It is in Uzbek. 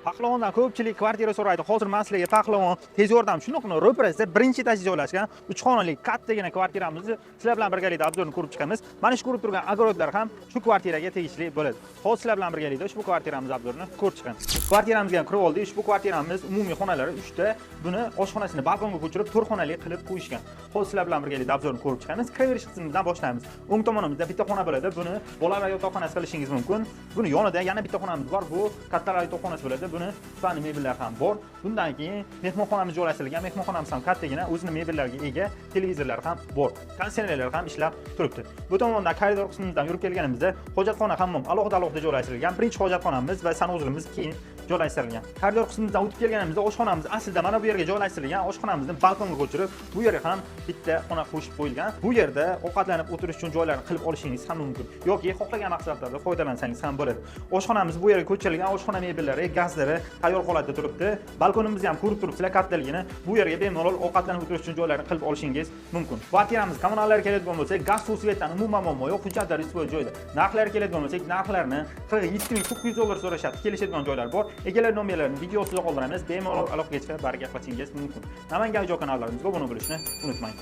Pahlavondan ko'pchilik kvartira so'raydi. Hozir men sizlarga Pahlavon tez yordam shunaqani ro'parasida birinchi etajda joylashgan 3 xonali kattagina kvartiramizni sizlar bilan birgalikda obzorini ko'rib chiqamiz. Mana shu ko'rib turgan огородlar ham shu kvartiraga tegishli bo'ladi. Hozir sizlar bilan birgalikda ushbu kvartiramiz obzorini ko'rib chiqamiz. Kvartiramizga kirib oldik. Ushbu kvartiramiz umumiy xonalari 3 ta. Buni oshxonasini balkonga ko'chirib 4 xonali qilib qo'yishgan. Hozir sizlar bilan birgalikda obzorini ko'rib chiqamiz. Kiraverish qismidan boshlaymiz. O'ng tomonimizda bitta xona bo'ladi. Buni bolalar yotoqxonasi qilishingiz mumkin. Buni yonida yana bitta xonamiz bor. Bu kattalar yotoqxonasi bo'ladi. Buni fani mebellar ham bor. Bundan keyin mehmonxonamiz joylashtirilgan. Mehmonxonamiz ham kattagina, o'zining mebellariga ega, televizorlar ham bor. Konditsionerlar ham ishlab turibdi. Bu tomondan koridor qismimizdan yurib kelganimizda hojatxona hammom alohida joylashtirilgan. Birinchi hojatxonamiz va sanozilimiz keyin joylashtirilgan. Koridor qismimizdan o'tib kelganimizda oshxonamiz aslida mana bu yerga joylashtirilgan. Oshxonamizni balkonga ko'chirib, bu yerga ham bitta xona qo'shib qo'yilgan. Bu yerda ovqatlanib o'tirish uchun joylarni qilib olishingiz ham mumkin. Yoki xohlagan maqsadlarda foydalansangiz ham bo'ladi. Oshxonamiz bu yerga ko'chirilgan. Oshxona mebellari, gazlari tayyor holatda turibdi. Balkonimizni ham ko'rib turibsizlar kattaligini. Bu yerga bemalol ovqatlanib o'tirish uchun joylarni qilib olishingiz mumkin. Kvartiramiz kommunallarga keladigan bo'lsak, gaz suv svetdan umuman muammo yo'q, hujjatlar isbot joyda. Narxlarga keladigan bo'lsak, narxlarni 47900 dollar so'rashadi. Kelishadigan joylar bor. Egalar nomerlarini videosida qoldiramiz. Bemalol aloqaga chiqib barga qilishingiz mumkin. Namangan video kanallarimizga obuna bo'lishni unutmang.